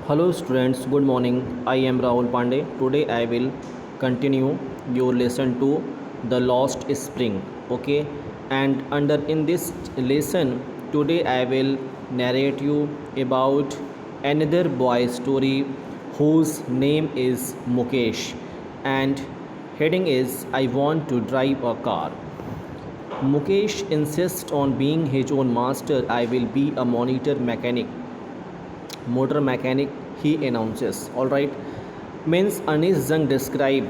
Hello students, good morning. I am Rahul Pandey. Today I will continue your lesson to the lost spring. Okay, and under in this lesson today I will narrate you about another boy story whose name is Mukesh and heading is I want to drive a car. Mukesh insists on being his own master. I will be a motor mechanic, he announces. Alright, means Anis Zang describe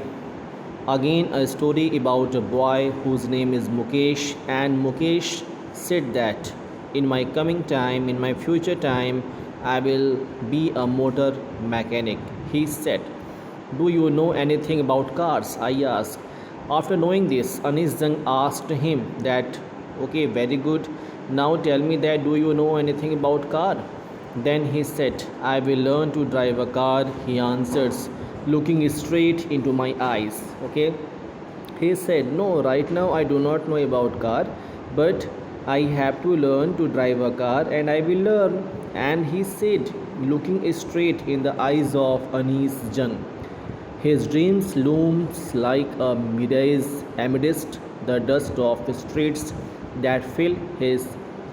again a story about a boy whose name is Mukesh, and Mukesh said that in my coming time, in my future time, I will be a motor mechanic. He said, do you know anything about cars? I asked. After knowing this, Anis Zang asked him that, okay, very good. Now tell me that do you know anything about car? Then he said, I will learn to drive a car, he answers, looking straight into my eyes. Okay. He said, no, right now I do not know about car, but I have to learn to drive a car and I will learn. And he said, looking straight in the eyes of Anis Jung. His dreams looms like a mirage amidst the dust of the streets that fill his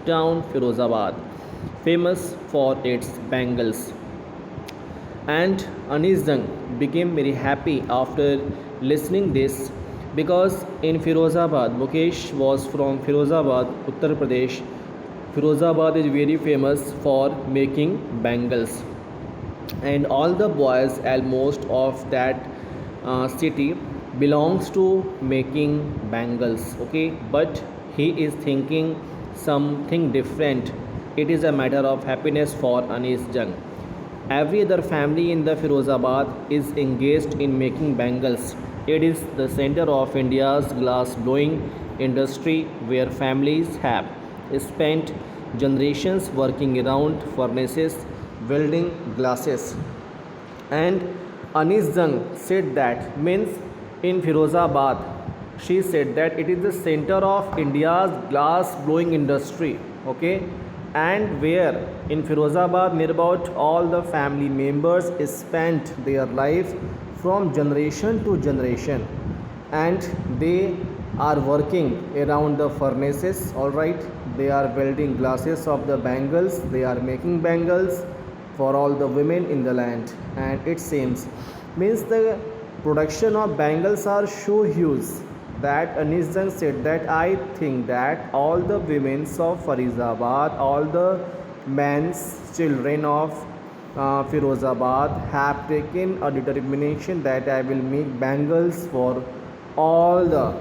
town Firozabad, famous for its bangles. And Anis Zang became very happy after listening this because in Firozabad, Mukesh was from Firozabad, Uttar Pradesh. Firozabad is very famous for making bangles, and all the boys almost of that city belongs to making bangles. Okay, but he is thinking something different. It is a matter of happiness for Anis Jung. Every other family in the Firozabad is engaged in making bangles. It is the center of India's glass blowing industry where families have spent generations working around furnaces welding glasses. And Anis Zang said that means in Firozabad, she said that it is the center of India's glass blowing industry. Okay, and where in Firozabad near about all the family members spent their life from generation to generation, and they are working around the furnaces. All right, they are welding glasses of the bangles, they are making bangles for all the women in the land. And it seems means the production of bangles are so huge that Anis Zang said that I think that all the women of Farizabad, all the men's children of Firozabad have taken a determination that I will make bangles for all the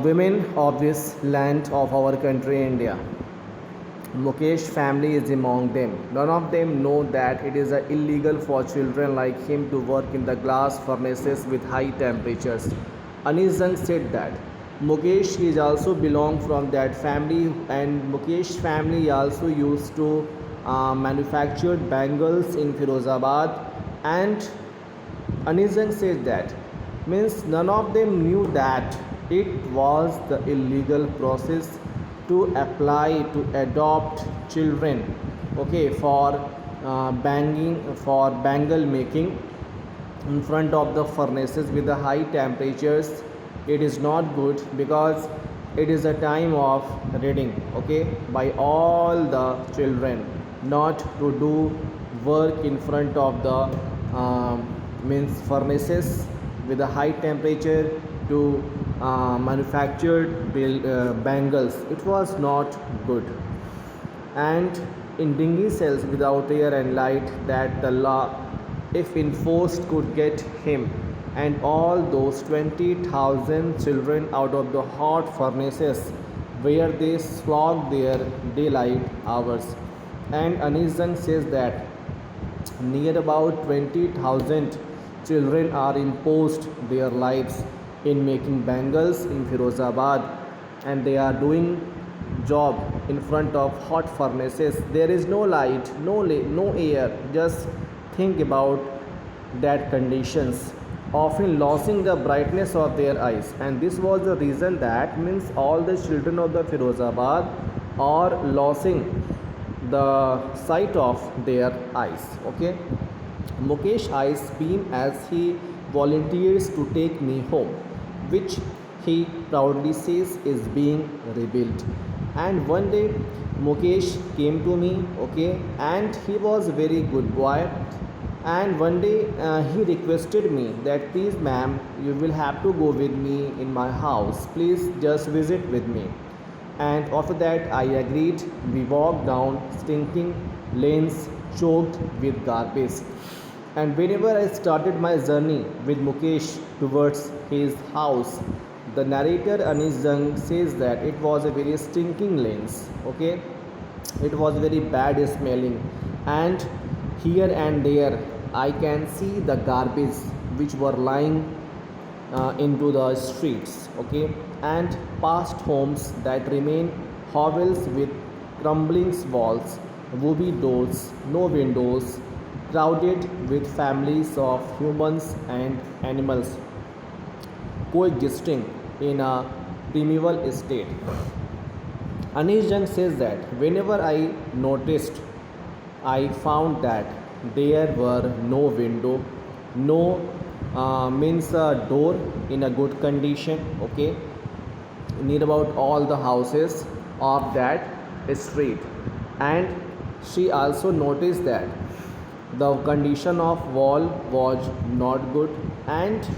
women of this land of our country India. Mukesh family is among them. None of them know that it is illegal for children like him to work in the glass furnaces with high temperatures. Anis Zang said that Mukesh is also belong from that family, and Mukesh family also used to manufacture bangles in Firozabad. And Anis Zang said that means none of them knew that it was the illegal process to apply to adopt children, okay, for bangle making in front of the furnaces with the high temperatures. It is not good because it is a time of reading, okay, by all the children not to do work in front of the means furnaces with a high temperature to manufacture bangles. It was not good. And in dingy cells without air and light, that the law, if enforced, could get him and all those 20,000 children out of the hot furnaces where they slog their daylight hours. And Anis Zang says that near about 20,000 children are imposed their lives in making bangles in Firozabad, and they are doing job in front of hot furnaces. There is no light, no air. Just think about that conditions, often losing the brightness of their eyes. And this was the reason that means all the children of the Firozabad are losing the sight of their eyes. Okay, Mukesh eyes beam as he volunteers to take me home, which he proudly says is being rebuilt. And one day Mukesh came to me, okay, and he was a very good boy. And one day he requested me that please, ma'am, you will have to go with me in my house. Please just visit with me. And after that, I agreed. We walked down stinking lanes choked with garbage. And whenever I started my journey with Mukesh towards his house, the narrator Anish Jung says that it was a very stinking lanes. Okay, it was very bad smelling, and here and there I can see the garbage which were lying into the streets. Okay, and past homes that remain hovels with crumbling walls, wobbly doors, no windows, crowded with families of humans and animals coexisting in a primeval state. Anish Jung says that whenever I noticed, I found that there were no window, no means a door in a good condition. Okay, near about all the houses of that street, and she also noticed that the condition of wall was not good, and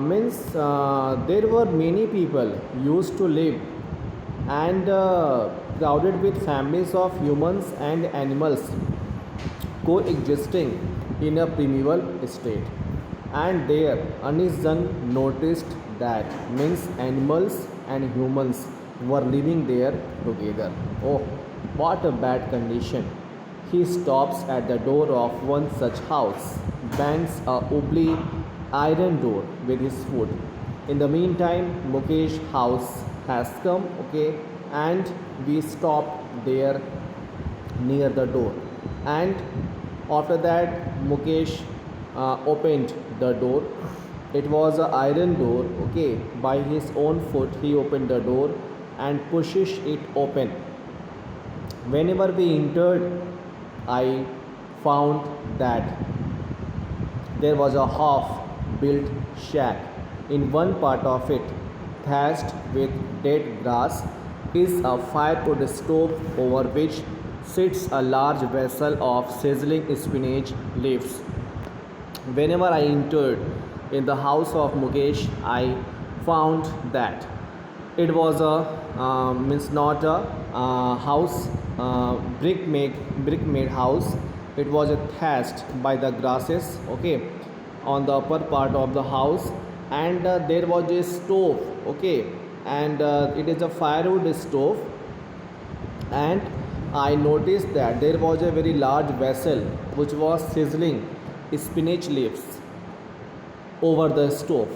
means there were many people used to live and crowded with families of humans and animals coexisting in a primeval state. And there Anish Jung noticed that means animals and humans were living there together. Oh, what a bad condition. He stops at the door of one such house, bangs a wobbly iron door with his foot. In the meantime, Mukesh house has come, okay, and we stopped there near the door. And after that, Mukesh opened the door. It was an iron door, okay. By his own foot, he opened the door and pushes it open. Whenever we entered, I found that there was a half built shack. In one part of it, thatched with dead grass, is a firewood stove over which sits a large vessel of sizzling spinach leaves. Whenever I entered in the house of Mukesh, I found that it was a means not a house brick made house. It was a thatched by the grasses. Okay, on the upper part of the house, and there was a stove. Okay, and it is a firewood stove, and I noticed that there was a very large vessel which was sizzling spinach leaves over the stove.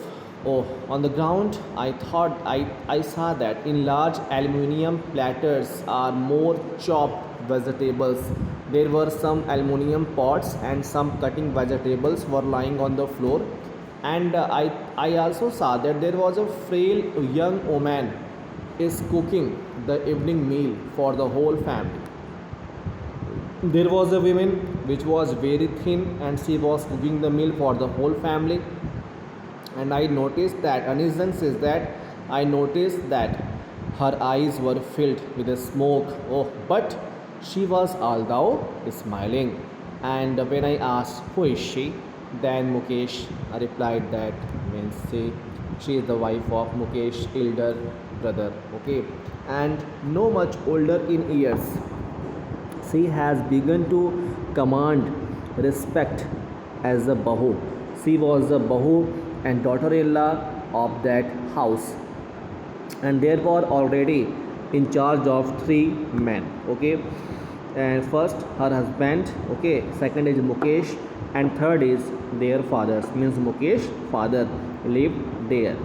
Oh, on the ground, I saw that in large aluminium platters are more chopped vegetables. There were some aluminium pots and some cutting vegetables were lying on the floor. And I also saw that there was a frail young woman is cooking the evening meal for the whole family. There was a woman which was very thin and she was cooking the meal for the whole family. And I noticed that Anizan says that I noticed that her eyes were filled with a smoke. Oh, but she was although smiling. And when I asked who is she, then Mukesh replied that means she is the wife of Mukesh elder brother. Okay, and no much older in years. She has begun to command respect as a bahu. She was the bahu and daughter-in-law of that house, and there were already in charge of three men. Okay, and first her husband. Okay, second is Mukesh, and third is their fathers. Means Mukesh father lived there.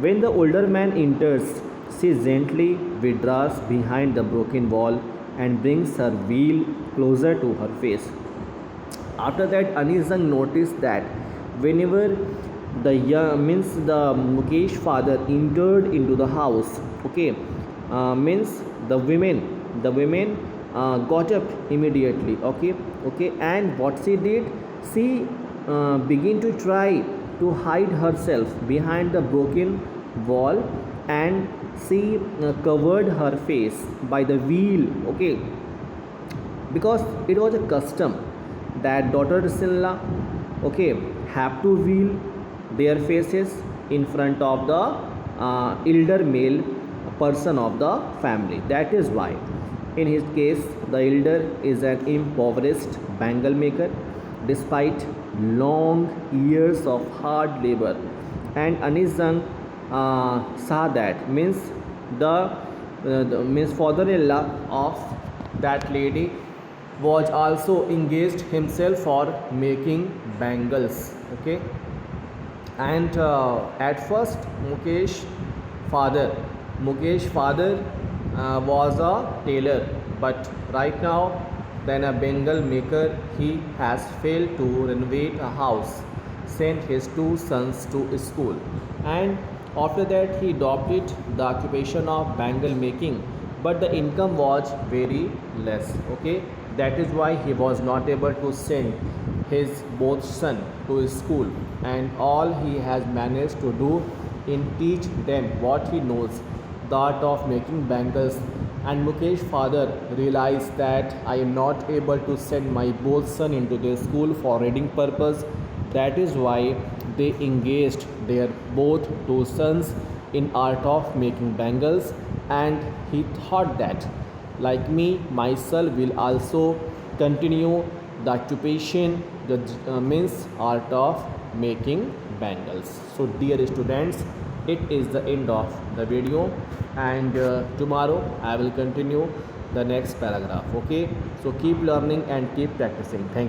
When the older man enters, she gently withdraws behind the broken wall and brings her veil closer to her face. After that, Anizang noticed that whenever the young means the Mukesh father entered into the house, okay, means the women got up immediately. Okay, okay, and what she did, she began to try to hide herself behind the broken wall, and she covered her face by the wheel. Okay, because it was a custom that daughters-in-law, okay, have to veil their faces in front of the elder male person of the family. That is why in his case the elder is an impoverished bangle maker despite long years of hard labor, and Anizang saw that, means the means father-in-law of that lady was also engaged himself for making bangles. Okay, and at first father Mukesh father was a tailor, but right now then a bangle maker, he has failed to renovate a house, sent his two sons to school, and after that he adopted the occupation of bangle making, but the income was very less. Okay, that is why he was not able to send his both son to school, and all he has managed to do in teach them what he knows, the art of making bangles. And Mukesh father realized that I am not able to send my both son into the school for reading purpose. That is why they engaged their both two sons in art of making bangles, and he thought that like me myself will also continue the occupation, the means art of making bangles. So dear students, it is the end of the video, and tomorrow I will continue the next paragraph. Okay, so keep learning and keep practicing. Thank you.